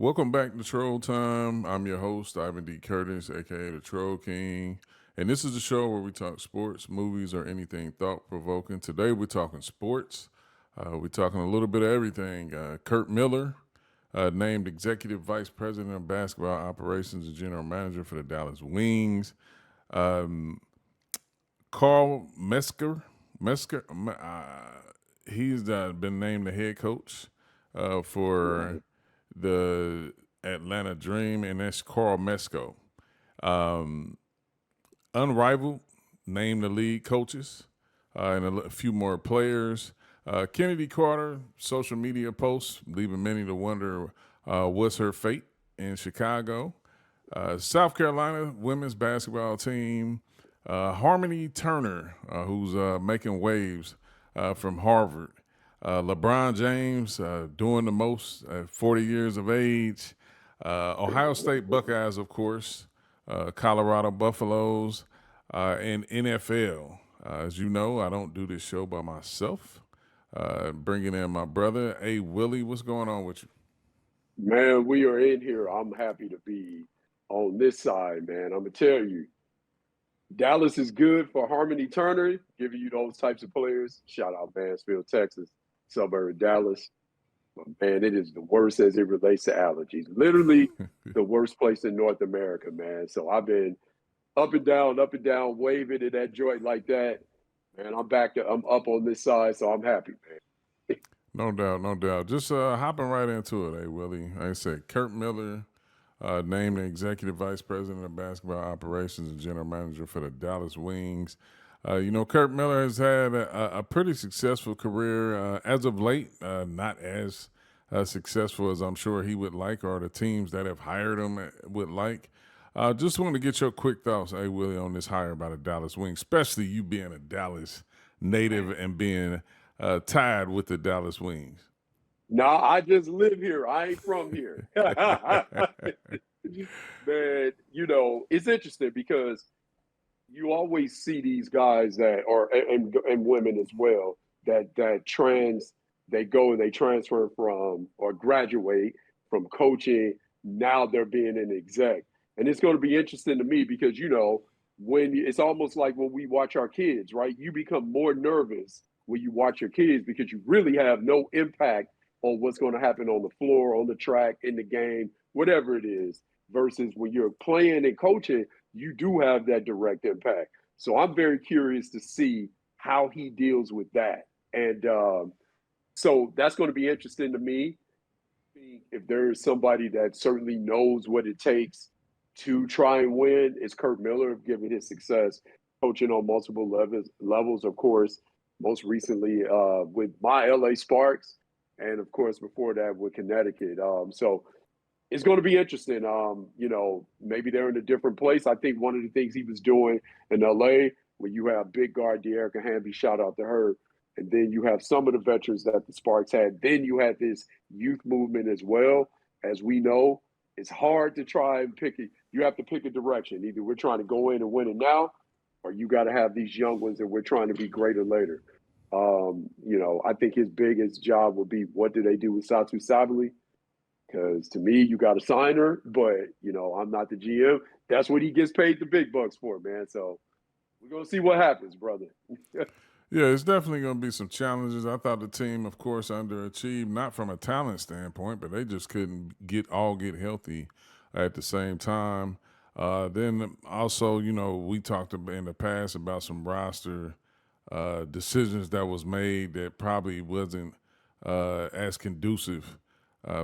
Welcome back to Troll Time. I'm your host, Ivan D. Curtis, aka the Troll King. And this is the show where we talk sports, movies, or anything thought provoking. Today we're talking sports. We're talking a little bit of everything. Curt Miller, named Executive Vice President of Basketball Operations and General Manager for the Dallas Wings. Um, Karl Mesker, he's been named the head coach for Right. the Atlanta Dream, and that's Karl Smesko. Um, Unrivaled, named the lead coaches and a few more players. Kennedy Carter, social media posts, leaving many to wonder what's her fate in Chicago. South Carolina women's basketball team, Harmony Turner, who's making waves from Harvard. LeBron James doing the most at 40 years of age. Ohio State Buckeyes, of course. Colorado Buffaloes, and NFL. As you know, I don't do this show by myself. Bringing in my brother, Hey Willie. What's going on with you? Man, we are in here. I'm happy to be on this side, man. I'm gonna tell you, Dallas is good for Harmony Turner, giving you those types of players. Shout out Mansfield, Texas, suburb of Dallas. But man, it is the worst as it relates to allergies. Literally the worst place in North America, man. So I've been up and down, waving in that joint like that. Man, I'm up on this side, so I'm happy, man. No doubt, no doubt. Just hopping right into it, Hey Willie. Like I said, Curt Miller, named the Executive Vice President of Basketball Operations and General Manager for the Dallas Wings. Curt Miller has had a pretty successful career as of late, not as successful as I'm sure he would like or the teams that have hired him would like. Just want to get your quick thoughts, Hey Willie, on this hire by the Dallas Wings, especially you being a Dallas native and being tied with the Dallas Wings. Nah, I just live here. I ain't from here. Man, it's interesting because you always see these guys that or and women as well that they go and they transfer from or graduate from coaching. Now they're being an exec. And it's going to be interesting to me because when it's almost like when we watch our kids, right? You become more nervous when you watch your kids because you really have no impact on what's going to happen on the floor, on the track, in the game, whatever it is, versus when you're playing and coaching, you do have that direct impact. So I'm very curious to see how he deals with that. And so that's going to be interesting to me. If there is somebody that certainly knows what it takes to try and win, it's Curt Miller, given his success coaching on multiple levels, of course, most recently with my LA Sparks, and of course before that with Connecticut. So it's going to be interesting. Maybe they're in a different place. I think one of the things he was doing in LA, when you have big guard De'Erica Hamby, shout out to her, and then you have some of the veterans that the Sparks had. Then you had this youth movement as well. As we know, it's hard to try and pick it. You have to pick a direction. Either we're trying to go in and win it now, or you got to have these young ones that we're trying to be greater later. I think his biggest job would be what do they do with Satu Sabali? Because to me, you got to sign her, but I'm not the GM. That's what he gets paid the big bucks for, man. So we're gonna see what happens, brother. Yeah, it's definitely going to be some challenges. I thought the team, of course, underachieved, not from a talent standpoint, but they just couldn't get healthy at the same time. Then also, we talked in the past about some roster decisions that was made that probably wasn't as conducive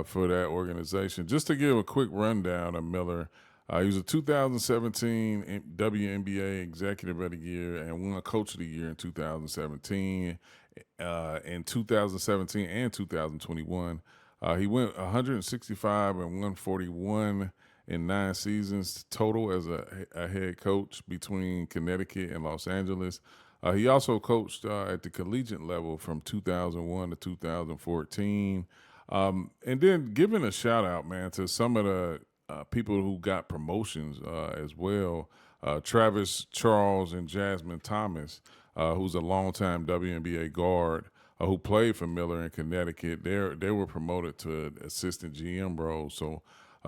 for that organization. Just to give a quick rundown of Miller, he was a 2017 WNBA Executive of the Year and won Coach of the Year in 2017. In 2017 and 2021, he went 165 and 141 in 9 seasons total as a head coach between Connecticut and Los Angeles. He also coached at the collegiate level from 2001 to 2014. And then giving a shout out, man, to some of the people who got promotions as well. Travis Charles and Jasmine Thomas, who's a longtime WNBA guard. who played for Miller in Connecticut. They were promoted to an assistant GM role. So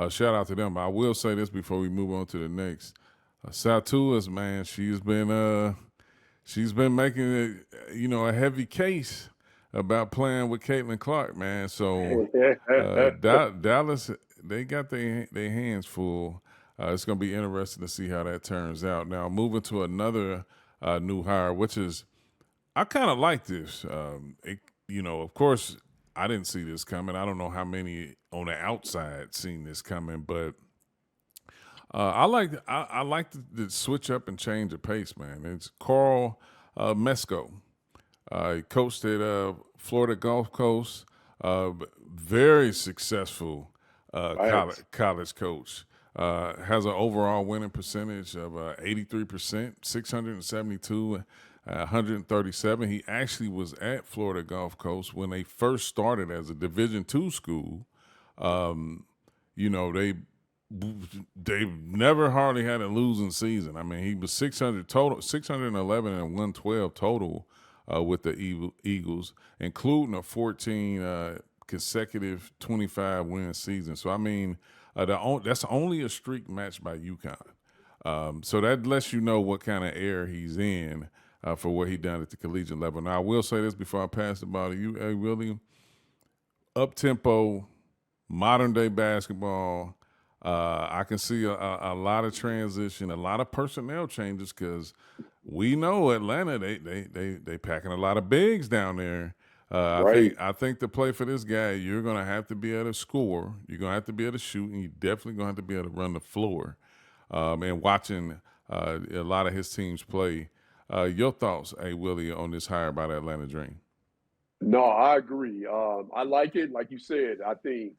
shout out to them. I will say this before we move on to the next. Satuas, man, she's been making it, a heavy case about playing with Caitlin Clark, man. So Dallas, they got their hands full. It's going to be interesting to see how that turns out. Now, moving to another new hire, which is I kind of like this. Of course, I didn't see this coming. I don't know how many on the outside seen this coming, but I like the switch up and change of pace, man. It's Karl Smesko. He coached at Florida Gulf Coast. Very successful Facts. college coach. Has an overall winning percentage of 83%, 672, 137. He actually was at Florida Gulf Coast when they first started as a Division II school. Um, you know, they've never hardly had a losing season. I mean, he was 600 total, 611 and 112 total with the Eagles, including a 14 consecutive 25 win season. So I mean, that's only a streak matched by UConn. So that lets you know what kind of air he's in for what he done at the collegiate level. Now I will say this before I pass the ball to you, hey Willie, up tempo, modern day basketball. I can see a lot of transition, a lot of personnel changes because we know Atlanta they packing a lot of bigs down there. Right. I think to play for this guy, you're gonna have to be able to score. You're gonna have to be able to shoot, and you're definitely gonna have to be able to run the floor. And watching a lot of his teams play, your thoughts, hey Willie, on this hire by the Atlanta Dream? No, I agree. I like it. Like you said, I think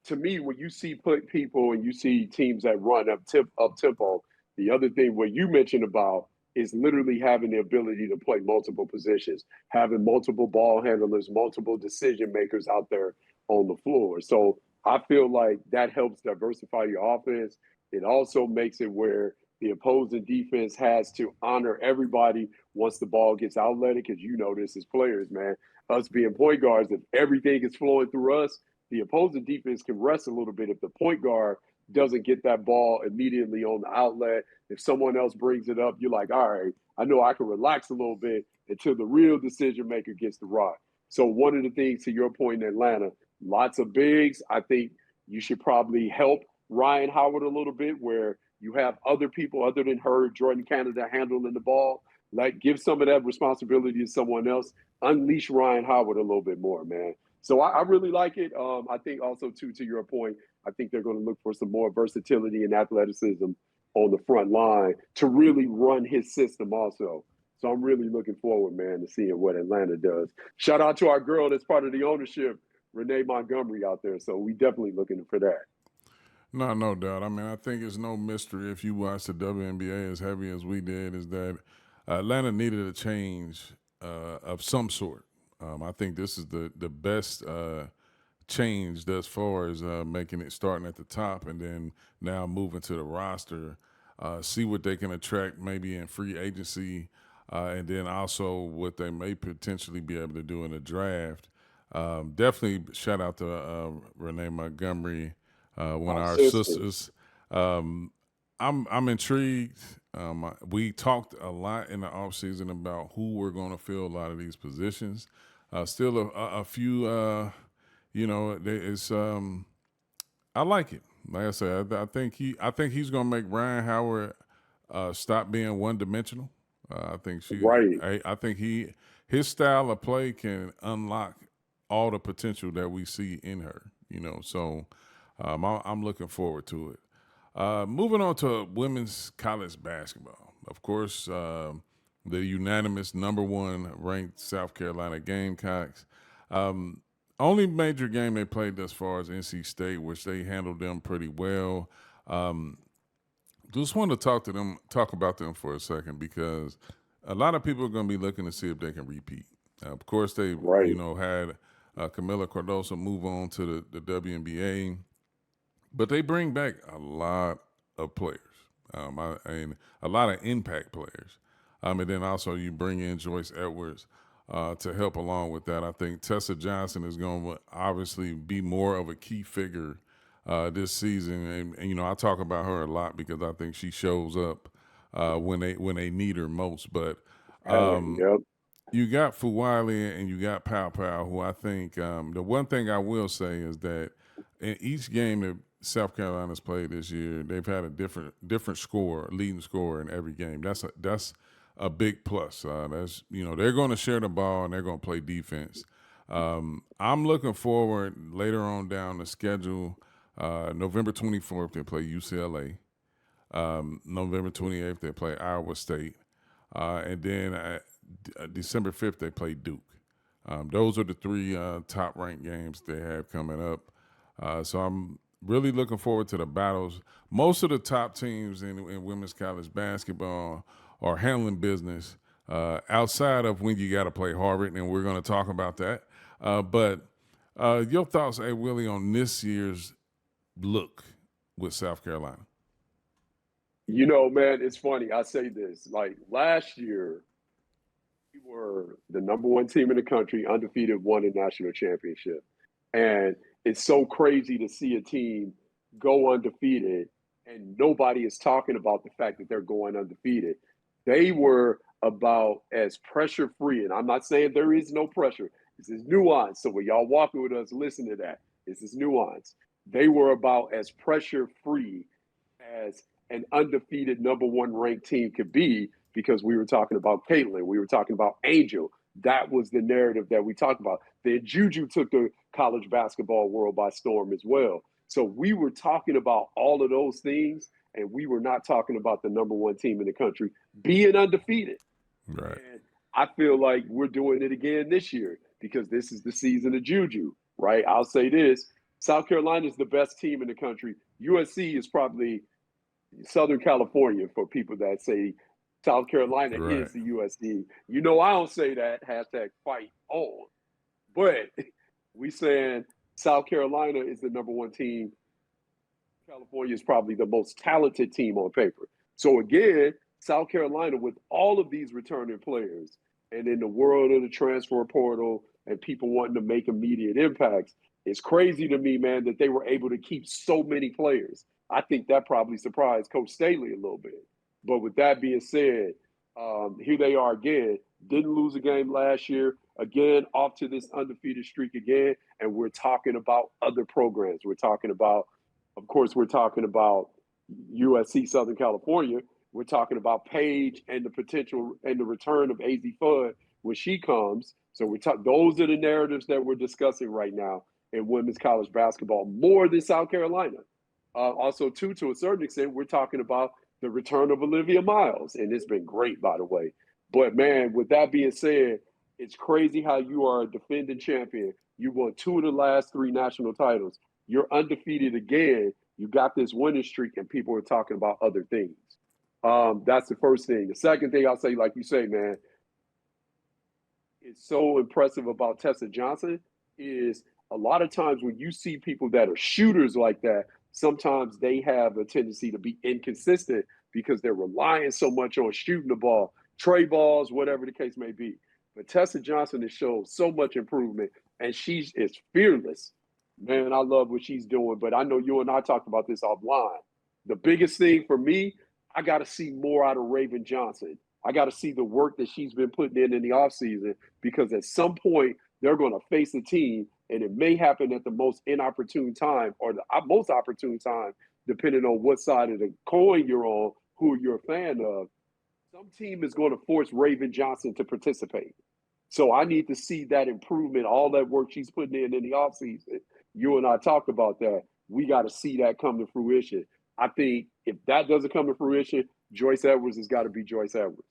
to me, when you see put people and you see teams that run up tempo, the other thing what you mentioned about is literally having the ability to play multiple positions, having multiple ball handlers, multiple decision makers out there on the floor. So I feel like that helps diversify your offense. It also makes it where the opposing defense has to honor everybody once the ball gets outletted, because you know this as players, man. Us being point guards, if everything is flowing through us, the opposing defense can rest a little bit if the point guard doesn't get that ball immediately on the outlet. If someone else brings it up, you're like, all right, I know I can relax a little bit until the real decision maker gets the rock. So one of the things, to your point in Atlanta, lots of bigs. I think you should probably help Ryan Howard a little bit, where you have other people other than her, Jordan Canada, handling the ball. Like, give some of that responsibility to someone else. Unleash Ryan Howard a little bit more, man. So I really like it. I think also too, to your point, I think they're going to look for some more versatility and athleticism on the front line to really run his system also. So I'm really looking forward, man, to seeing what Atlanta does. Shout out to our girl that's part of the ownership, Renee Montgomery, out there. So we definitely looking for that. No doubt. I mean, I think it's no mystery if you watch the WNBA as heavy as we did, is that Atlanta needed a change of some sort. I think this is the best change thus far as making it starting at the top and then now moving to the roster. See what they can attract maybe in free agency, and then also what they may potentially be able to do in the draft. Definitely shout out to Renee Montgomery, one of My our sister. sisters. Um, I'm intrigued. We talked a lot in the offseason about who we're going to fill a lot of these positions. Still a few, it's I like it. Like I said, I think he's going to make Ryan Howard stop being one dimensional. Right. I think his style of play can unlock all the potential that we see in her. So I'm looking forward to it. Moving on to women's college basketball. Of course, the unanimous number one ranked South Carolina Gamecocks. Um, Only major game they played thus far is NC State, which they handled them pretty well. Um, just wanted to talk about them for a second because a lot of people are going to be looking to see if they can repeat. Of course, they Right. had Camila Cardoso move on to the WNBA, but they bring back a lot of players, and a lot of impact players. And then also you bring in Joyce Edwards. to help along with that. I think Tessa Johnson is going to obviously be more of a key figure this season, and I talk about her a lot because I think she shows up when they need her most. But Hey, um, yep. you got Fuwali and you got Pow Pow, who I think the one thing I will say is that in each game that South Carolina's played this year, they've had a different score, leading scorer in every game. That's a big plus. That's they're going to share the ball and they're going to play defense. I'm looking forward later on down the schedule. November 24th they play UCLA. November 28th they play Iowa State, and then December 5th they play Duke. Those are the three top ranked games they have coming up. So I'm really looking forward to the battles. Most of the top teams in women's college basketball are handling business outside of when you got to play Harvard, and we're going to talk about that. But your thoughts, hey Willie, on this year's look with South Carolina? Man, it's funny. I say this like last year, we were the number one team in the country, undefeated, won a national championship. And it's so crazy to see a team go undefeated and nobody is talking about the fact that they're going undefeated. They were about as pressure free. And I'm not saying there is no pressure. This is nuance. So when y'all walking with us, listen to that. This is nuance. They were about as pressure free as an undefeated number one ranked team could be because we were talking about Caitlin, we were talking about Angel. That was the narrative that we talked about. Then Juju took the college basketball world by storm as well. So we were talking about all of those things, and we were not talking about the number one team in the country being undefeated. Right. And I feel like we're doing it again this year because this is the season of Juju, right? I'll say this. South Carolina is the best team in the country. USC is probably Southern California for people that say South Carolina Right. is the USC. I don't say that hashtag fight on, but we saying South Carolina is the number one team. California is probably the most talented team on paper. So again, South Carolina with all of these returning players and in the world of the transfer portal and people wanting to make immediate impacts, it's crazy to me, man, that they were able to keep so many players. I think that probably surprised Coach Staley a little bit. But with that being said, here they are again. Didn't lose a game last year. Again, off to this undefeated streak again. And we're talking about other programs. We're talking about, of course, we're talking about USC Southern California. We're talking about Paige and the potential and the return of AZ Fudd when she comes. So those are the narratives that we're discussing right now in women's college basketball more than South Carolina. Also, too, to a certain extent, we're talking about the return of Olivia Miles, and it's been great, by the way. But man, with that being said, it's crazy how you are a defending champion. You won two of the last three national titles. You're undefeated again. You got this winning streak, and people are talking about other things. That's the first thing. The second thing I'll say, like you say, man, it's so impressive about Tessa Johnson is a lot of times when you see people that are shooters like that, sometimes they have a tendency to be inconsistent because they're relying so much on shooting the ball, tray balls, whatever the case may be. But Tessa Johnson has shown so much improvement, and she is fearless. Man, I love what she's doing. But I know you and I talked about this offline. The biggest thing for me, I got to see more out of Raven Johnson. I got to see the work that she's been putting in the offseason because at some point they're going to face a team, and it may happen at the most inopportune time or the most opportune time, depending on what side of the coin you're on, who you're a fan of. Some team is going to force Raven Johnson to participate. So I need to see that improvement, all that work she's putting in the offseason. You and I talked about that. We got to see that come to fruition. I think if that doesn't come to fruition, Joyce Edwards has got to be Joyce Edwards.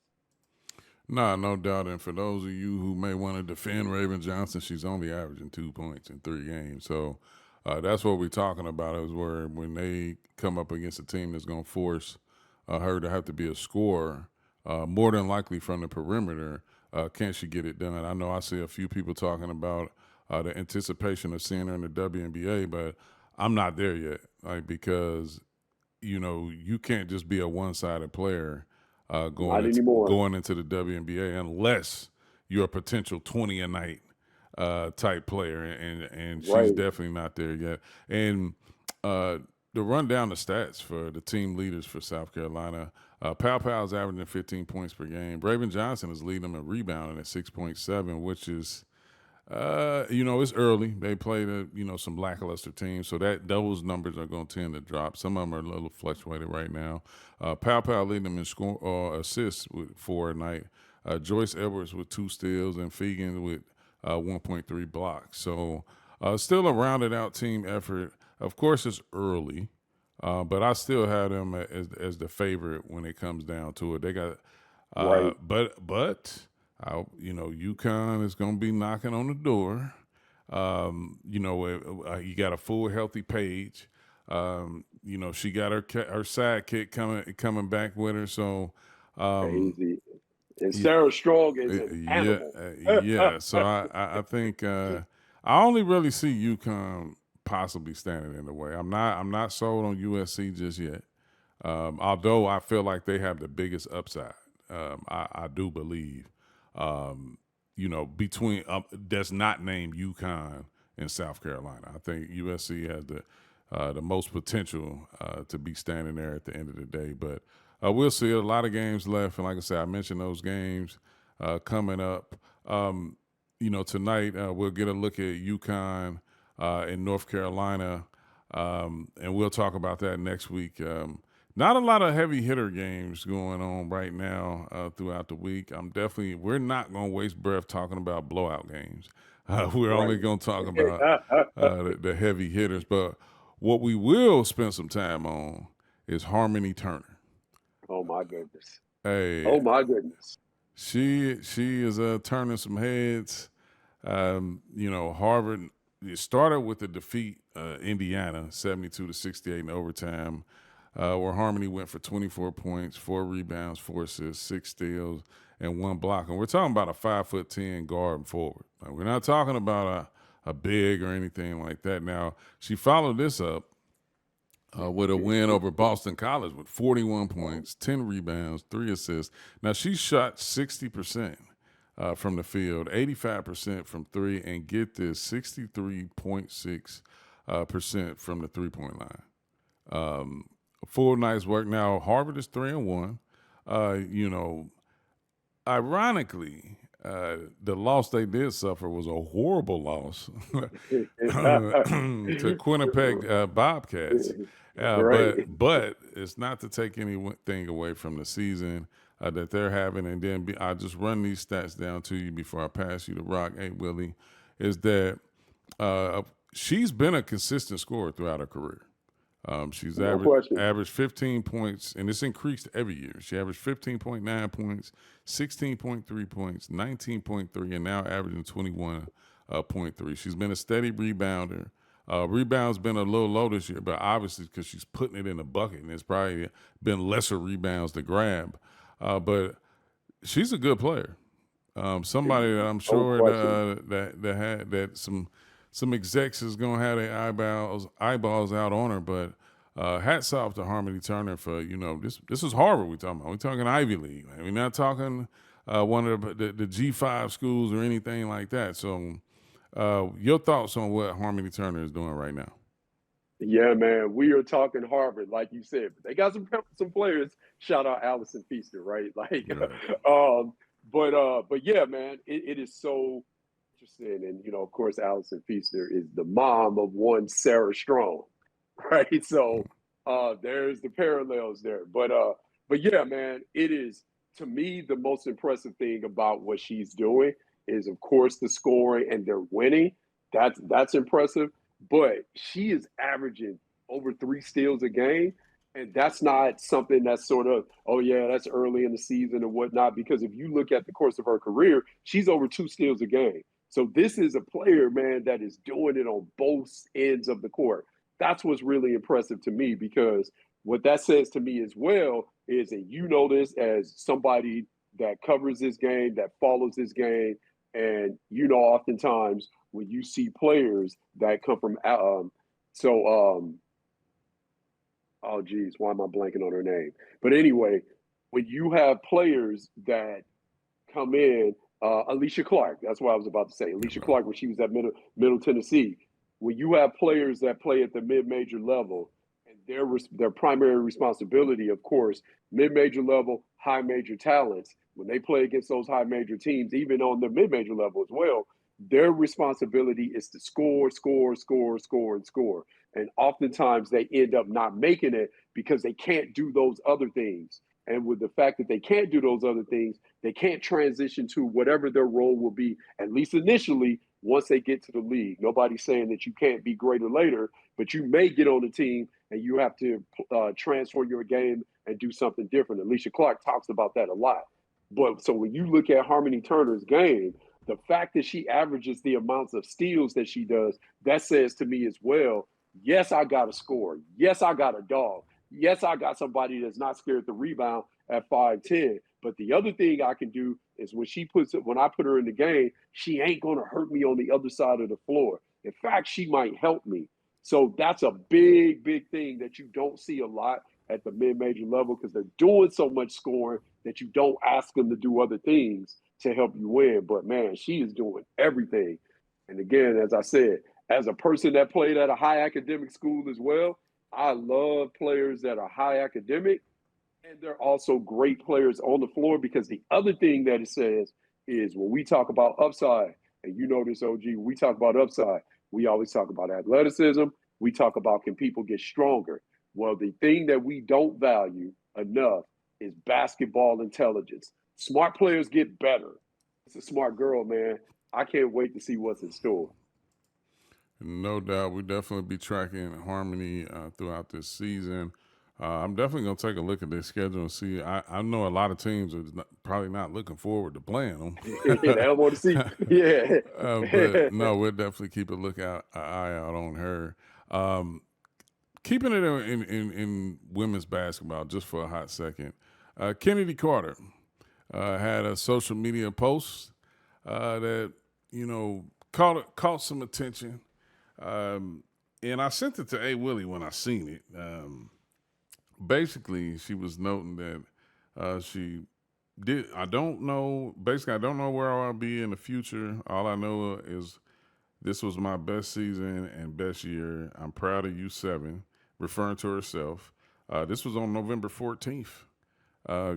Nah, no doubt. And for those of you who may want to defend Raven Johnson, she's only averaging 2 points in 3 games. So that's what we're talking about is where when they come up against a team that's going to force her to have to be a scorer, more than likely from the perimeter, can she get it done? I know I see a few people talking about the anticipation of seeing her in the WNBA, but I'm not there yet, because you can't just be a one-sided player Not anymore. going into the WNBA unless you're a potential 20 a night type player, and she's Right. definitely not there yet. And uh, to run down the stats for the team leaders for South Carolina, Pow Pow's averaging 15 points per game. Braven Johnson is leading them in rebounding at 6.7, which is it's early. They played some lackluster teams, so that those numbers are going to tend to drop. Some of them are a little fluctuated right now. Pow Pow leading them in score assists with 4 a night. Joyce Edwards with 2 steals and Fegan with 1.3 blocks. So still a rounded out team effort. Of course, it's early, but I still have them as the favorite when it comes down to it. They got, Right. UConn is going to be knocking on the door. You got a full healthy Page. She got her sidekick coming back with her. So, Crazy. And yeah, Sarah Strong is an yeah, animal. yeah. So I think I only really see UConn possibly standing in the way. I'm not sold on USC just yet. Although I feel like they have the biggest upside. I do believe. Between that's not named UConn and South Carolina. I think USC has the most potential to be standing there at the end of the day. But we'll see. A lot of games left, and like I said, I mentioned those games coming up. Tonight we'll get a look at UConn in North Carolina, and we'll talk about that next week. Not a lot of heavy hitter games going on right now throughout the week. We're not going to waste breath talking about blowout games. We're only Right. going to talk about the heavy hitters. But what we will spend some time on is Harmony Turner. Oh my goodness. Hey, Oh my goodness. she is turning some heads. Harvard, it started with a defeat, Indiana, 72-68 in overtime, where Harmony went for 24 points, 4 rebounds, 4 assists, 6 steals, and 1 block. And we're talking about a 5'10" guard and forward. Like, we're not talking about a big or anything like that. Now, she followed this up with a win over Boston College with 41 points, 10 rebounds, 3 assists. Now, she shot 60% from the field, 85% from 3, and get this, 63.6% from the 3-point line. Full night's work. Now, Harvard is 3-1. Ironically, the loss they did suffer was a horrible loss to Quinnipiac Bobcats. Right. But it's not to take anything away from the season that they're having. And then I'll just run these stats down to you before I pass you the rock. Hey, Willie, is that she's been a consistent scorer throughout her career. She's No question. averaged 15 points, and it's increased every year. She averaged 15.9 points, 16.3 points, 19.3, and now averaging 21.3. She's been a steady rebounder. Rebounds been a little low this year, but obviously because she's putting it in the bucket, and it's probably been lesser rebounds to grab. But she's a good player. Somebody that I'm No sure question. that some execs is gonna have their eyeballs out on her. But hats off to Harmony Turner for this is Harvard we talking about. We're talking Ivy League. We're not talking one of the G5 schools or anything like that. So your thoughts on what Harmony Turner is doing right now? Yeah, man. We are talking Harvard, like you said, but they got some players. Shout out Allison Feaster, right? Like, Right. but yeah, man, it is so interesting. And of course, Allison Feaster is the mom of one Sarah Strong, right? So there's the parallels there. But yeah, man, it is, to me, the most impressive thing about what she's doing is, of course, the scoring, and they're winning. That's impressive. But she is averaging over 3 steals a game. And that's not something that's sort of, oh, yeah, that's early in the season and whatnot. Because if you look at the course of her career, she's over 2 steals a game. So this is a player, man, that is doing it on both ends of the court. That's what's really impressive to me, because what that says to me as well is, and you know this as somebody that covers this game, that follows this game, and oftentimes when you see players that come from oh geez, why am I blanking on her name? But anyway, when you have players that come in Alicia Clark. That's what I was about to say. Alicia Okay. Clark, when she was at Middle Tennessee. When you have players that play at the mid-major level, and their primary responsibility, of course, mid-major level, high major talents, when they play against those high major teams, even on the mid-major level as well, their responsibility is to score, score, score, score, and score. And oftentimes they end up not making it because they can't do those other things. And with the fact that they can't do those other things, they can't transition to whatever their role will be, at least initially, once they get to the league. Nobody's saying that you can't be greater later, but you may get on the team and you have to transform your game and do something different. Alicia Clark talks about that a lot. But so when you look at Harmony Turner's game, the fact that she averages the amounts of steals that she does, that says to me as well, yes, I got a score. Yes, I got a dog. Yes, I got somebody that's not scared to rebound at 5'10". But the other thing I can do is when I put her in the game, she ain't gonna hurt me on the other side of the floor. In fact, she might help me. So that's a big, big thing that you don't see a lot at the mid-major level because they're doing so much scoring that you don't ask them to do other things to help you win. But man, she is doing everything. And again, as I said, as a person that played at a high academic school as well, I love players that are high academic and they're also great players on the floor because the other thing that it says is when we talk about upside, and you know this, OG, we talk about upside, we always talk about athleticism. We talk about can people get stronger? Well, the thing that we don't value enough is basketball intelligence. Smart players get better. It's a smart girl, man. I can't wait to see what's in store. No doubt. We definitely be tracking Harmony throughout this season. I'm definitely going to take a look at their schedule and see. I know a lot of teams are probably not looking forward to playing They them. don't want to see. Yeah. But no, we'll definitely keep a eye out on her. Um, Keeping it in women's basketball just for a hot second, Kennedy Carter had a social media post that caught some attention, and I sent it to A Willie when I seen it. Basically, she was noting that she did. I don't know. Basically, I don't know where I'll be in the future. All I know is this was my best season and best year. I'm proud of you, seven, referring to herself. This was on November 14th.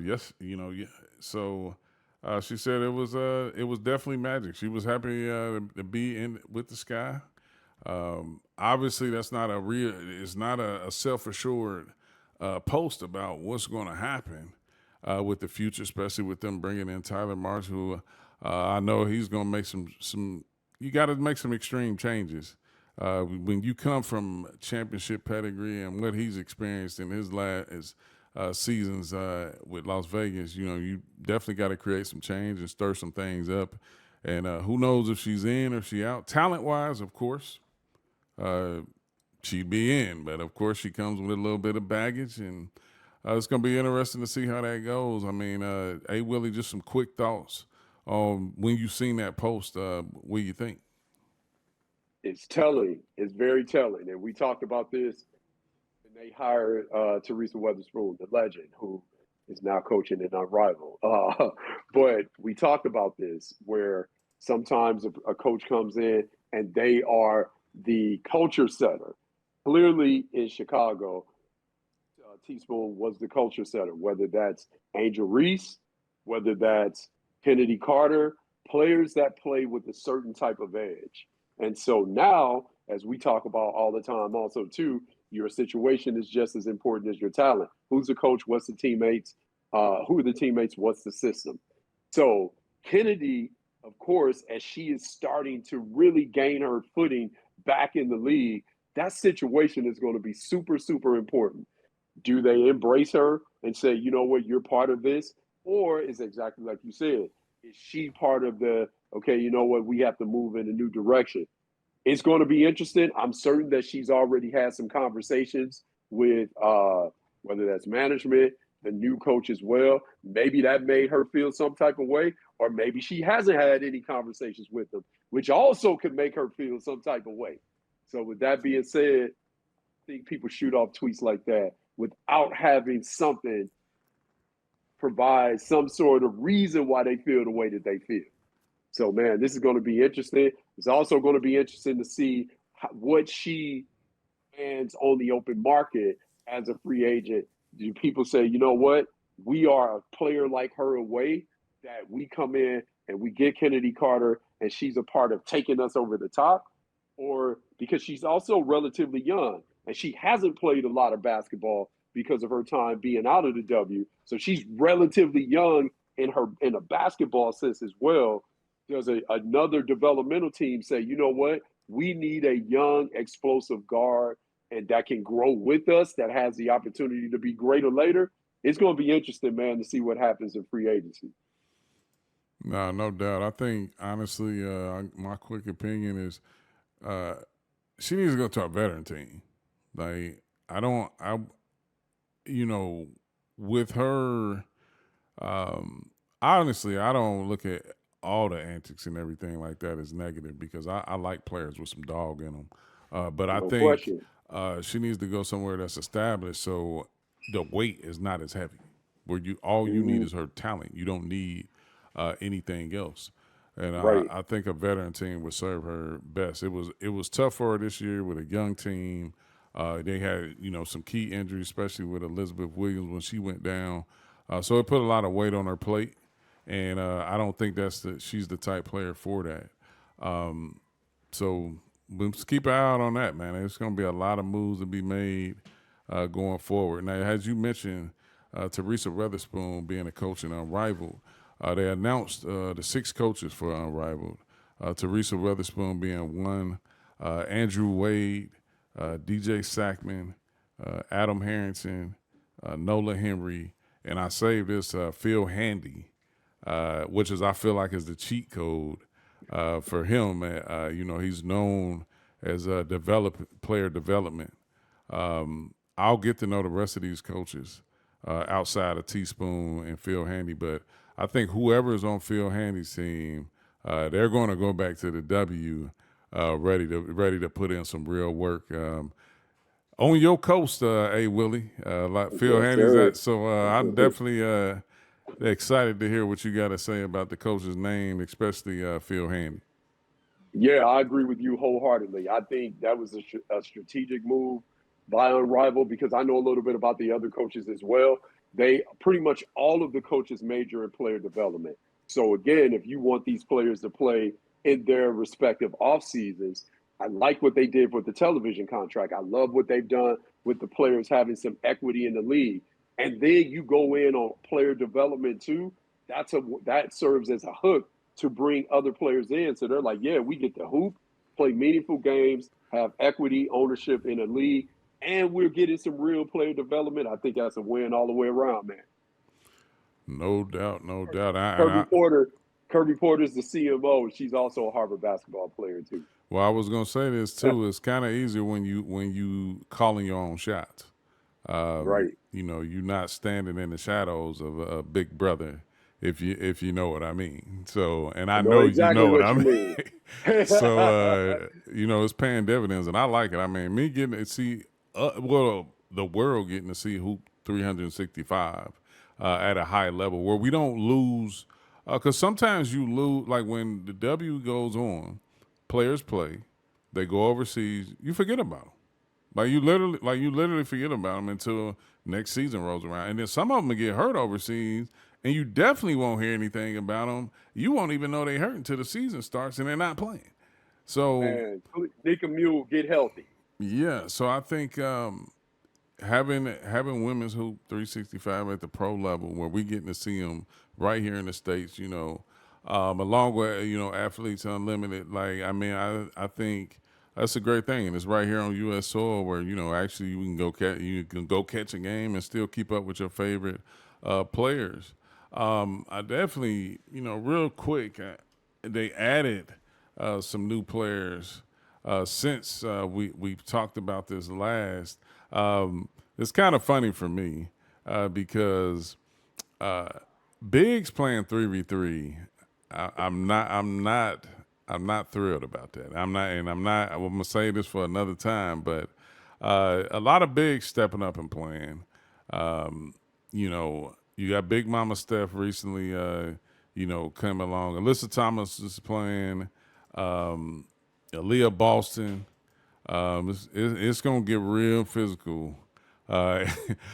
Yes, yeah. So she said it was definitely magic. She was happy to be in with the sky. Obviously, that's not a real. It's not a self assured post about what's going to happen with the future, especially with them bringing in Tyler Marsh, who I know he's going to make some. You got to make some extreme changes. When you come from championship pedigree and what he's experienced in his last seasons with Las Vegas, you definitely got to create some change and stir some things up. And who knows if she's in or she out. Talent-wise, of course, she'd be in. But, of course, she comes with a little bit of baggage. And it's going to be interesting to see how that goes. I mean, A. Willie, just some quick thoughts on when you seen that post. What do you think? It's telling. It's very telling. And we talked about this when they hired Teresa Weatherspoon, the legend, who is now coaching in Unrivaled. But we talked about this where sometimes a coach comes in and they are the culture setter. Clearly in Chicago, Teaspoon was the culture setter, whether that's Angel Reese, whether that's Kennedy Carter, players that play with a certain type of edge. And so now, as we talk about all the time, also too, your situation is just as important as your talent. Who's the coach? What's the teammates? Who are the teammates? What's the system? So Kennedy, of course, as she is starting to really gain her footing back in the league, that situation is going to be super, super important. Do they embrace her and say, you know what, you're part of this? Or is exactly like you said, is she part of the, okay, you know what, we have to move in a new direction? It's going to be interesting. I'm certain that she's already had some conversations with whether that's management, the new coach as well. Maybe that made her feel some type of way, or maybe she hasn't had any conversations with them, which also could make her feel some type of way. So with that being said, I think people shoot off tweets like that without having something provide some sort of reason why they feel the way that they feel. So, man, this is going to be interesting. It's also going to be interesting to see what she lands on the open market as a free agent. Do people say, you know what, we are a player like her away, that we come in and we get Kennedy Carter and she's a part of taking us over the top? Or because she's also relatively young and she hasn't played a lot of basketball because of her time being out of the W. So she's relatively young in a basketball sense as well. Does another developmental team say, you know what, we need a young, explosive guard and that can grow with us, that has the opportunity to be greater later? It's going to be interesting, man, to see what happens in free agency. No, no doubt. I think honestly, my quick opinion is uh, she needs to go to a veteran team. Like I don't, I you know, with her, honestly, I don't look at all the antics and everything like that as negative because I like players with some dog in them. But I No think question. she needs to go somewhere that's established so the weight is not as heavy. Where you all you need Mm-hmm. is her talent. You don't need anything else. And Right. I think a veteran team would serve her best. It was tough for her this year with a young team. They had some key injuries, especially with Elizabeth Williams when she went down. So it put a lot of weight on her plate, and I don't think she's the type player for that. So let's keep an eye out on that, man. It's going to be a lot of moves to be made going forward. Now, as you mentioned, Teresa Weatherspoon being a coach in Unrivaled, they announced the 6 coaches for Unrivaled. Teresa Weatherspoon being one, Andrew Wade, DJ Sackman, Adam Harrington, Nola Henry, and I saved this Phil Handy, which is I feel like is the cheat code for him. He's known as player development. I'll get to know the rest of these coaches outside of Teaspoon and Phil Handy, but I think whoever is on Phil Handy's team, they're going to go back to the W, ready to put in some real work. On your coast, A Willie, like Phil Yes, Handy's sir. at. So I'm definitely excited to hear what you got to say about the coach's name, especially Phil Handy. Yeah, I agree with you wholeheartedly. I think that was a strategic move by Unrivaled because I know a little bit about the other coaches as well. They pretty much all of the coaches major in player development. So again, if you want these players to play in their respective off seasons, I like what they did with the television contract. I love what they've done with the players having some equity in the league. And then you go in on player development too. That serves as a hook to bring other players in. So they're like, yeah, we get to hoop, play meaningful games, have equity ownership in a league, and we're getting some real player development. I think that's a win all the way around, man. No doubt, no doubt. Kirby Porter, Kirby Porter's the CMO. She's also a Harvard basketball player too. Well, I was gonna say this too. It's kind of easier when you calling your own shots. Right. You're not standing in the shadows of a big brother, if you know what I mean. So, and I I know know you exactly know what what I you mean. mean. So, it's paying dividends, and I like it. I mean, me getting to see, the world getting to see hoop 365 at a high level where we don't lose, because sometimes you lose, like when the W goes on, players play, they go overseas, you forget about them. Like you literally forget about them until next season rolls around, and then some of them will get hurt overseas, and you definitely won't hear anything about them. You won't even know they hurt until the season starts and they're not playing. So Man, Nika Mule, get healthy. yeah, so I think having women's hoop 365 at the pro level, where we getting to see them right here in the states, along with athletes unlimited. Like I mean, I think that's a great thing, and it's right here on U.S. soil where actually you can go catch a game and still keep up with your favorite players. I definitely real quick, they added some new players since we've talked about this last. It's kind of funny for me because Biggs playing 3v3. I'm not thrilled about that. I'm not. I'm gonna say this for another time, but a lot of bigs stepping up and playing. You got Big Mama Steph recently. come along. Alyssa Thomas is playing. Aaliyah Boston. It's going to get real physical uh,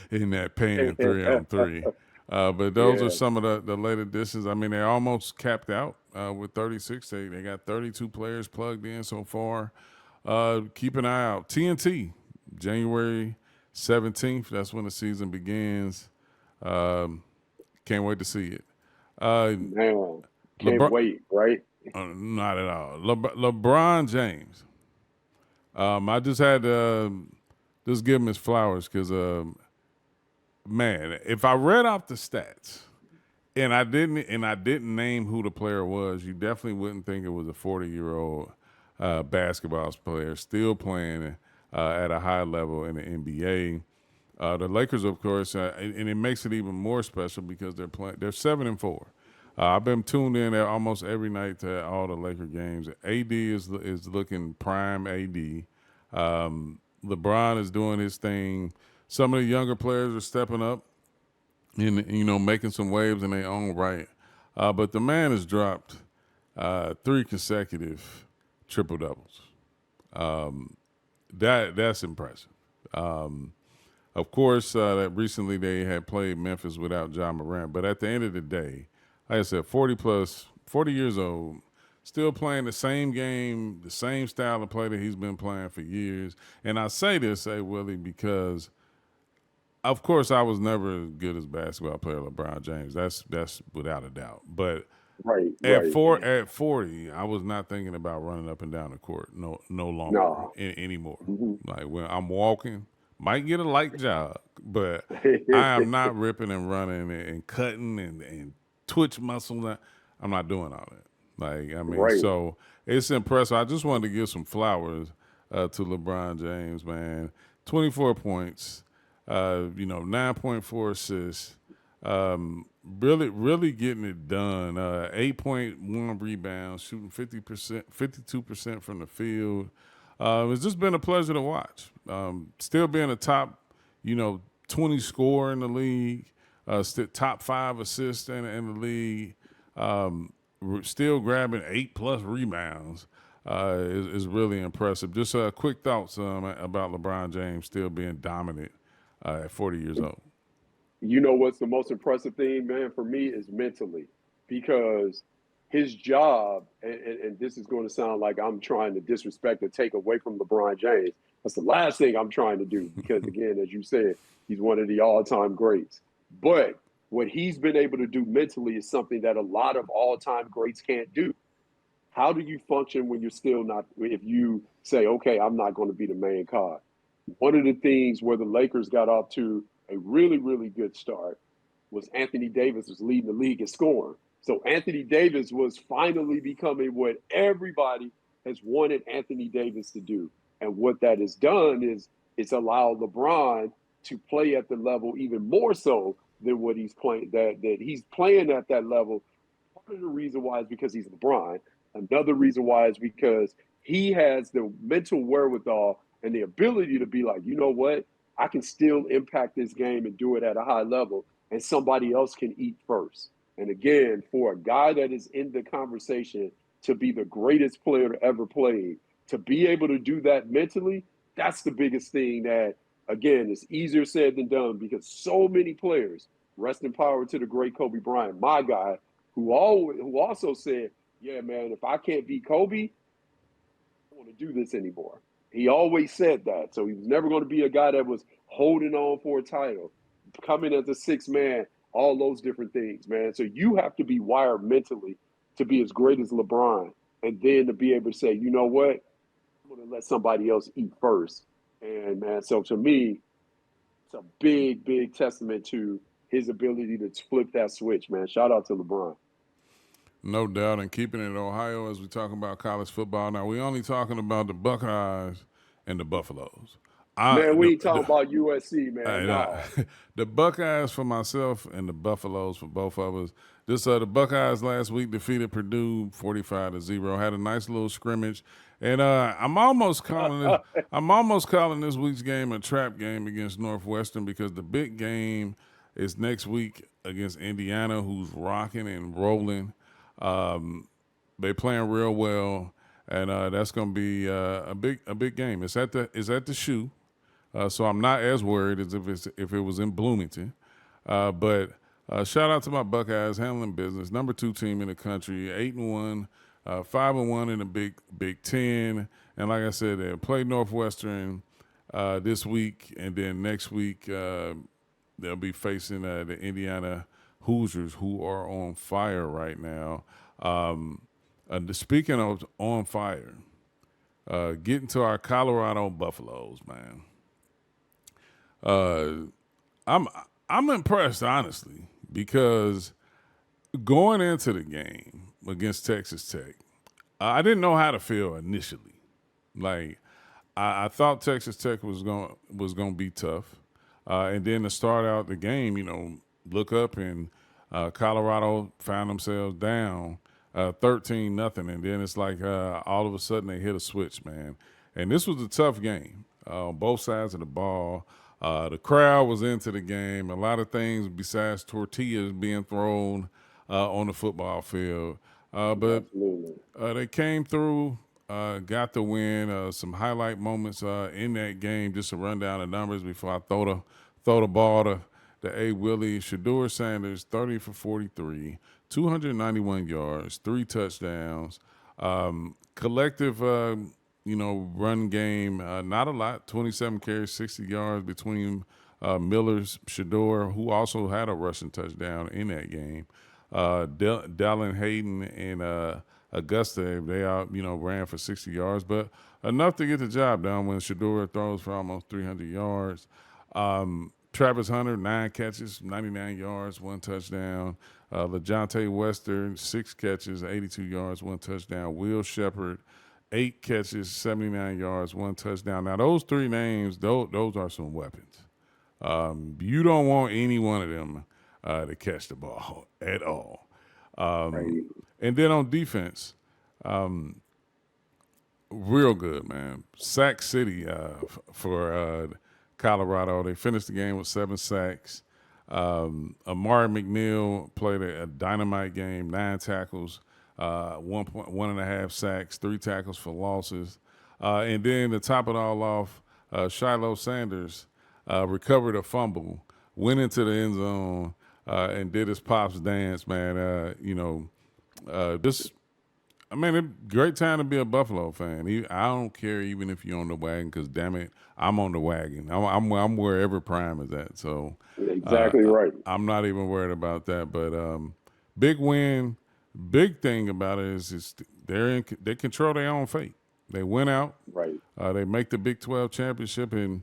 in that painted 3-on-3. But those are Yeah. some of the late additions. I mean, they almost capped out with 36. They got 32 players plugged in so far. Keep an eye out. TNT, January 17th. That's when the season begins. Can't wait to see it. Uh, Man, can't LeBron, wait, right? not at all. LeBron James. I just had to just give him his flowers because, man, if I read off the stats and I didn't name who the player was, you definitely wouldn't think it was a 40-year-old basketball player still playing at a high level in the NBA. The Lakers, of course, and it makes it even more special because they're playing. They're 7-4. I've been tuned in at almost every night to all the Laker games. AD is looking prime. AD. LeBron is doing his thing. Some of the younger players are stepping up and making some waves in their own right. But the man has dropped 3 consecutive triple doubles. That's impressive. Of course, that recently they had played Memphis without John Morant, but at the end of the day, like I said, 40 years old, still playing the same game, the same style of play that he's been playing for years. And I say this, Willie, because of course I was never as good as basketball player LeBron James. That's without a doubt. But Right, at right. at 40, I was not thinking about running up and down the court. No longer No. anymore. Mhm. Like when I'm walking, might get a light jog, but I am not ripping and running and cutting and twitch muscle. I'm not doing all that. Like I mean, Right. so it's impressive. I just wanted to give some flowers to LeBron James, man. 24 points, 9.4 assists. Really getting it done. 8.1 rebounds, shooting 50%, 52% from the field. It's just been a pleasure to watch. Still being a top, 20 scorer in the league, top 5 assists in the league. Still grabbing 8+ rebounds is really impressive. Just quick thoughts about LeBron James still being dominant at 40 years old. You know what's the most impressive thing, man, for me is mentally, because his job, and this is going to sound like I'm trying to disrespect or take away from LeBron James. That's the last thing I'm trying to do because, again, as you said, he's one of the all-time greats. But what he's been able to do mentally is something that a lot of all-time greats can't do. How do you function when you're still not, if you say, okay, I'm not going to be the main card? One of the things where the Lakers got off to a really, really good start was Anthony Davis was leading the league in scoring. So Anthony Davis was finally becoming what everybody has wanted Anthony Davis to do. And what that has done is it's allowed LeBron to play at the level even more so than what he's playing, that he's playing at that level. Part of the reason why is because he's LeBron. Another reason why is because he has the mental wherewithal and the ability to be like, you know what? I can still impact this game and do it at a high level, and somebody else can eat first. And again, for a guy that is in the conversation to be the greatest player to ever play, to be able to do that mentally, that's the biggest thing that, again, is easier said than done because so many players, rest in power to the great Kobe Bryant, my guy, who also said, yeah, man, if I can't beat Kobe, I don't want to do this anymore. He always said that. So he was never going to be a guy that was holding on for a title, coming as a sixth man, all those different things, man. So you have to be wired mentally to be as great as LeBron and then to be able to say, you know what? I'm going to let somebody else eat first. And, man, so to me, it's a big, big testament to his ability to flip that switch, man. Shout out to LeBron. No doubt, and keeping it in Ohio as we talk about college football. Now we only talking about the Buckeyes and the Buffaloes. I Man, we ain't talking the about USC, man. Hey, nah. No. The Buckeyes for myself and the Buffaloes for both of us. Just the Buckeyes last week defeated Purdue 45-0. Had a nice little scrimmage, and I'm almost calling this. I'm almost calling this week's game a trap game against Northwestern because the big game It's next week against Indiana, who's rocking and rolling. They playing real well, and that's going to be a big game. It's at the shoe, so I'm not as worried as if it was in Bloomington. But shout out to my Buckeyes handling business. Number 2 team in the country, 8-1, 5-1 in the Big Ten, and like I said, they play Northwestern this week, and then next week they'll be facing the Indiana Hoosiers, who are on fire right now. Speaking of on fire, getting to our Colorado Buffaloes, man. Uh, I'm I'm impressed, honestly, because going into the game against Texas Tech, I didn't know how to feel initially. Like I thought Texas Tech was going to be tough, and then to start out the game, look up and Colorado found themselves down 13-0, and then it's like all of a sudden they hit a switch, man. And this was a tough game on both sides of the ball. The crowd was into the game. A lot of things besides tortillas being thrown on the football field, but Absolutely. they came through, got the win. Some highlight moments in that game. Just to run down the numbers before I throw the ball to A. Willie. Shador Sanders, 30 for 43, 291 yards, 3 touchdowns. Collective, run game, not a lot. 27 carries, 60 yards between Miller's Shador, who also had a rushing touchdown in that game. Dallin Hayden and Augusta, they ran for 60 yards, but enough to get the job done when Shador throws for almost 300 yards. Travis Hunter, 9 catches, 99 yards, 1 touchdown. LaJohntay Western, 6 catches, 82 yards, 1 touchdown. Will Shepard, 8 catches, 79 yards, 1 touchdown. Now, those 3 names, those are some weapons. You don't want any one of them to catch the ball at all. Right. And then on defense, real good, man. Sack City for Colorado. They finished the game with 7 sacks. Amari McNeil played a dynamite game, 9 tackles, 1.5 sacks, 3 tackles for losses. And then to top it all off, Shiloh Sanders recovered a fumble, went into the end zone, and did his pops dance, man. Great time to be a Buffalo fan. I don't care even if you're on the wagon, because damn it, I'm on the wagon. I'm wherever Prime is at. So Exactly right. I'm not even worried about that. But big win. Big thing about it is they control their own fate. They went out. Right. They make the Big 12 championship, and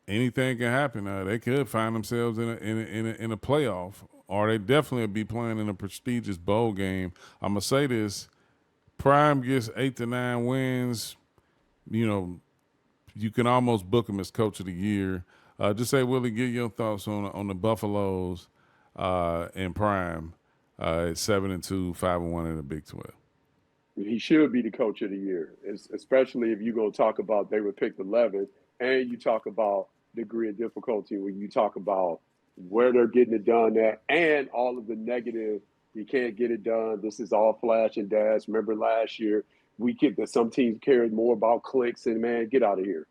anything can happen. They could find themselves in a playoff, or they definitely be playing in a prestigious bowl game. I'm gonna say this: Prime gets 8 to 9 wins. You can almost book him as Coach of the Year. Just say, Willie, get your thoughts on the Buffaloes and Prime at 7-2, 5-1 in the Big 12. He should be the coach of the year, especially if you're going to talk about they were picked 11th, and you talk about degree of difficulty when you talk about where they're getting it done at, and all of the negative. You can't get it done. This is all flash and dash. Remember last year, we kicked that some teams cared more about clicks, and man, get out of here.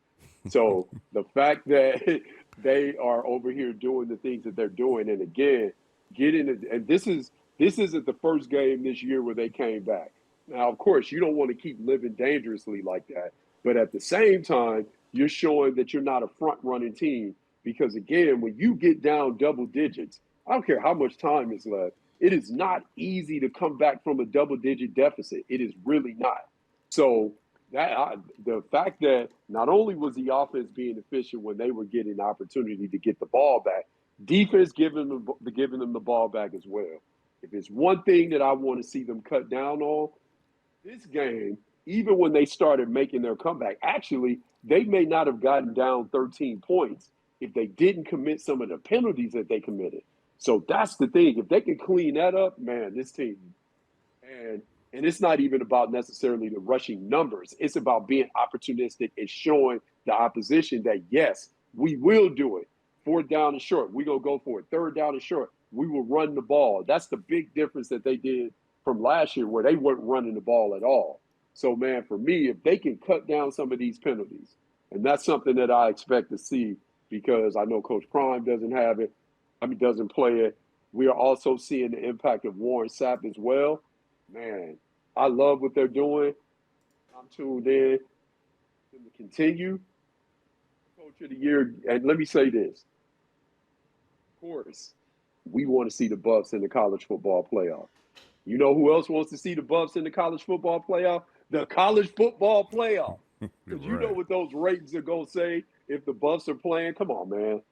So the fact that they are over here doing the things that they're doing, and again, getting it, and this isn't the first game this year where they came back. Now, of course, you don't want to keep living dangerously like that, but at the same time, you're showing that you're not a front running team, because again, when you get down double digits, I don't care how much time is left, it is not easy to come back from a double digit deficit. It is really not. So the fact that not only was the offense being efficient when they were getting the opportunity to get the ball back, defense giving them the ball back as well. If it's one thing that I want to see them cut down on, this game, even when they started making their comeback, actually, they may not have gotten down 13 points if they didn't commit some of the penalties that they committed. So that's the thing. If they can clean that up, man, this team, and it's not even about necessarily the rushing numbers. It's about being opportunistic and showing the opposition that, yes, we will do it. 4th down and short. We're going to go for it. 3rd down and short. We will run the ball. That's the big difference that they did from last year where they weren't running the ball at all. So, man, for me, if they can cut down some of these penalties, and that's something that I expect to see because I know Coach Prime doesn't have it. Doesn't play it. We are also seeing the impact of Warren Sapp as well. Man, I love what they're doing. I'm tuned in to continue. Coach of the year. And let me say this. Of course, we want to see the Buffs in the college football playoff. You know who else wants to see the Buffs in the college football playoff? The college football playoff. Because you know what those ratings are going to say if the Buffs are playing. Come on, man.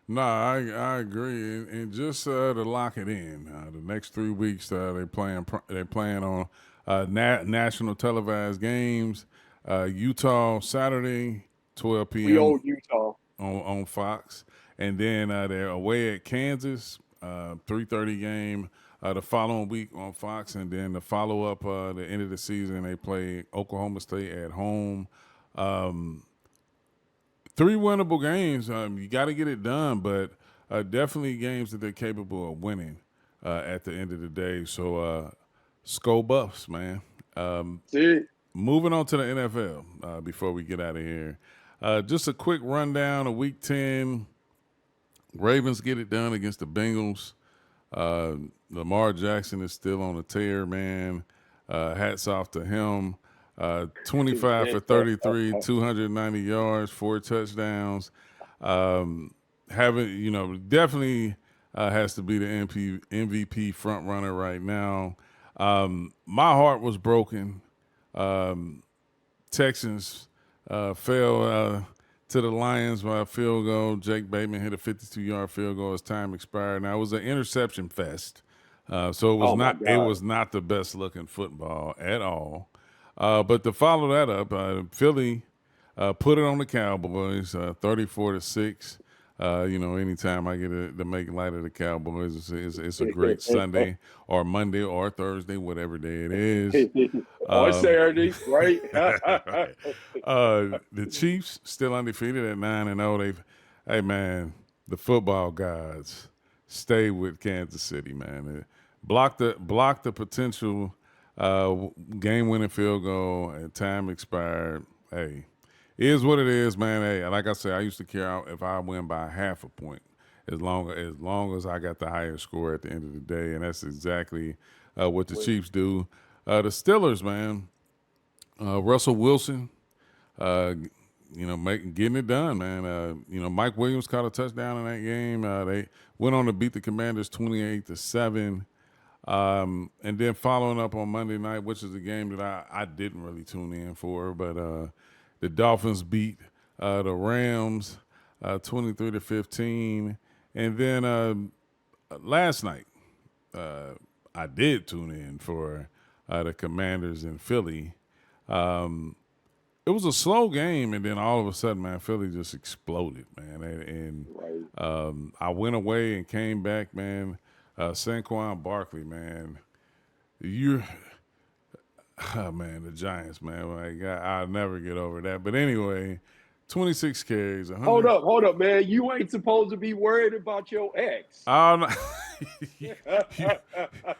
No, I agree, and just to lock it in, the next 3 weeks they're playing on national televised games. Utah Saturday, 12 We p.m. owe Utah on Fox, and then they're away at Kansas, 3:30 game the following week on Fox, and then the follow up the end of the season they play Oklahoma State at home. 3 winnable games. You got to get it done, but definitely games that they're capable of winning at the end of the day. So, Sko Buffs, man. Moving on to the NFL before we get out of here. Just a quick rundown of Week 10. Ravens get it done against the Bengals. Lamar Jackson is still on a tear, man. Hats off to him. 25 for 33, 290 yards, 4 touchdowns. Definitely has to be the MVP front runner right now. My heart was broken. Texans fell to the Lions by a field goal. Jake Bateman hit a 52-yard field goal as time expired. Now it was an interception fest, so it was not the best looking football at all. But to follow that up, Philly put it on the Cowboys, 34-6. Anytime I get to make light of the Cowboys, it's a great Sunday or Monday or Thursday, whatever day it is. Or Saturday, right? The Chiefs still undefeated at 9-0. Hey man, the football gods stay with Kansas City, man. Block the potential game-winning field goal and time expired. Hey, it is what it is, man. Hey, like I said, I used to care out if I win by half a point, as long as I got the higher score at the end of the day, and that's exactly what the Chiefs do. The Steelers, man. Russell Wilson, getting it done, man. Mike Williams caught a touchdown in that game. They went on to beat the Commanders 28-7. And then following up on Monday night, which is a game that I didn't really tune in for, but the Dolphins beat the Rams 23-15. And then last night, I did tune in for the Commanders in Philly. It was a slow game, and then all of a sudden, man, Philly just exploded, man. And I went away and came back, man. Saquon Barkley, man. The Giants, man. Like, I'll never get over that. But anyway, 26 carries. 100... Hold up, man. You ain't supposed to be worried about your ex.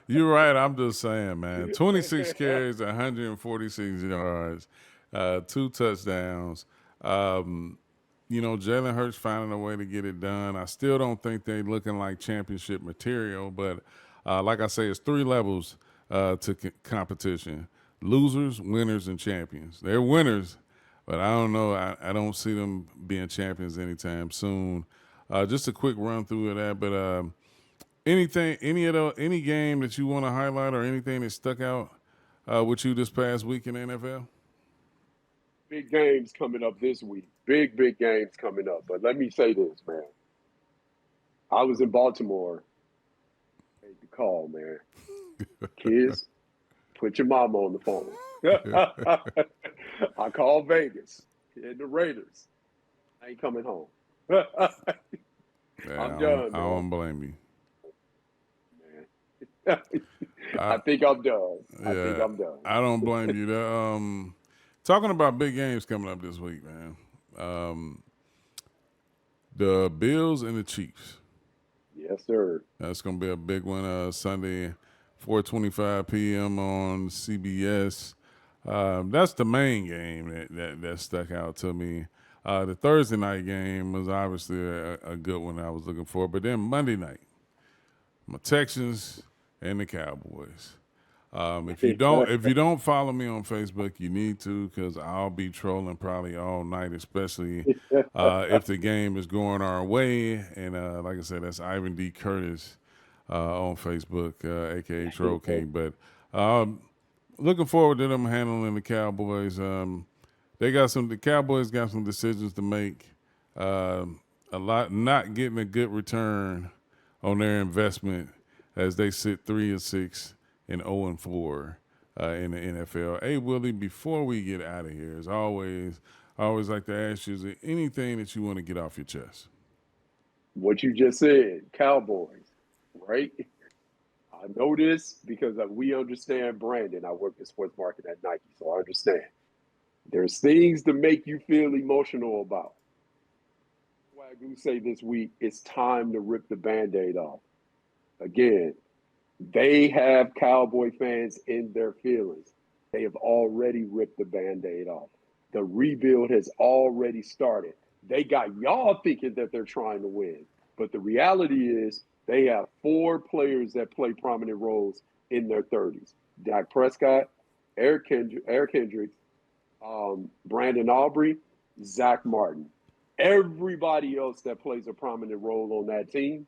You're right. I'm just saying, man. 26 carries, 146 yards, 2 touchdowns. Jalen Hurts finding a way to get it done. I still don't think they're looking like championship material, but like I say, it's 3 levels to competition. Losers, winners, and champions. They're winners, but I don't know. I don't see them being champions anytime soon. Just a quick run through of that, but any game that you want to highlight or anything that stuck out with you this past week in the NFL? Big games coming up this week. Big games coming up. But let me say this, man. I was in Baltimore. Made the call, man. Kids, put your mama on the phone. I called Vegas and the Raiders. I ain't coming home. I'm done, man. I don't blame you. Man. I think I'm done. I don't blame you. Talking about big games coming up this week, man. The Bills and the Chiefs. Yes, sir. That's going to be a big one Sunday, 4:25 p.m. on CBS. That's the main game that stuck out to me. The Thursday night game was obviously a good one I was looking for. But then Monday night, my Texans and the Cowboys. If you don't follow me on Facebook, you need to, because I'll be trolling probably all night, especially if the game is going our way. And like I said, that's Ivan D. Curtis on Facebook, aka Troll King. But looking forward to them handling the Cowboys. The Cowboys got some decisions to make. A lot not getting a good return on their investment as they sit 3-6 and 0-4 in the NFL. Hey Willie, before we get out of here, as always, I always like to ask you, is there anything that you want to get off your chest? What you just said, Cowboys, right? I know this because we understand branding. I work in sports marketing at Nike, so I understand. There's things to make you feel emotional about. Wagyu say this week, it's time to rip the Band-Aid off. Again, they have Cowboy fans in their feelings. They have already ripped the Band-Aid off. The rebuild has already started. They got y'all thinking that they're trying to win. But the reality is they have 4 players that play prominent roles in their 30s. Dak Prescott, Eric Hendricks, Brandon Aubrey, Zach Martin. Everybody else that plays a prominent role on that team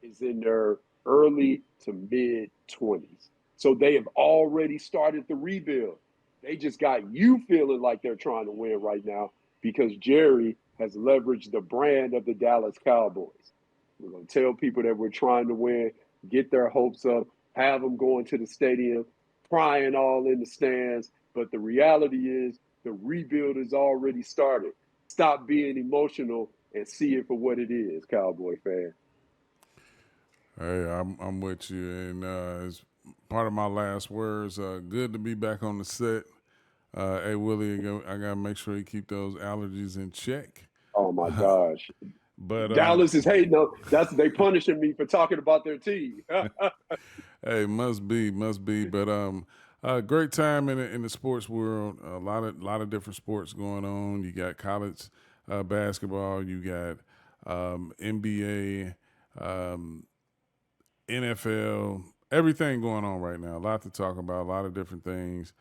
is in their early to mid-20s. So they have already started the rebuild. They just got you feeling like they're trying to win right now because Jerry has leveraged the brand of the Dallas Cowboys. We're going to tell people that we're trying to win, get their hopes up, have them going to the stadium, crying all in the stands. But the reality is the rebuild has already started. Stop being emotional and see it for what it is, Cowboy fan. Hey, I'm with you, and as part of my last words, good to be back on the set. Hey Willie, I gotta make sure you keep those allergies in check. Oh my gosh. But Dallas is hating. No, they punishing me for talking about their team. Hey, must be. But great time in the sports world. A lot of different sports going on. You got college basketball. You got NBA, NFL. Everything going on right now. A lot to talk about. A lot of different things.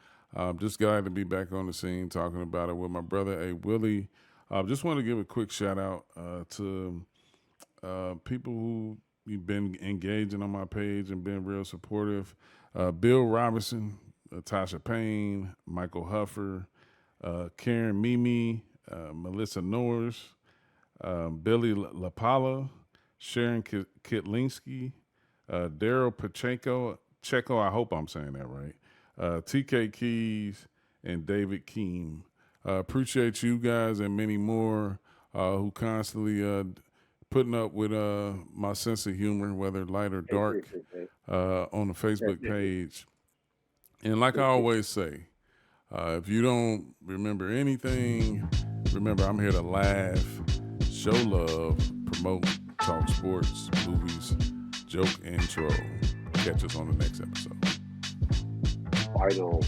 Just glad to be back on the scene talking about it with my brother, A. Willie. Just want to give a quick shout out to people who you've been engaging on my page and been real supportive. Bill Robinson, Tasha Payne, Michael Huffer, Karen Mimi, Melissa Norris, Billy LaPala, Sharon Kitlinski, Daryl Pacheco, I hope I'm saying that right, TK Keys, and David Keem. Appreciate you guys and many more who constantly putting up with my sense of humor, whether light or dark, on the Facebook page. And like I always say, if you don't remember anything, remember I'm here to laugh, show love, promote, talk sports, movies, joke, and troll. Catch us on the next episode. Final.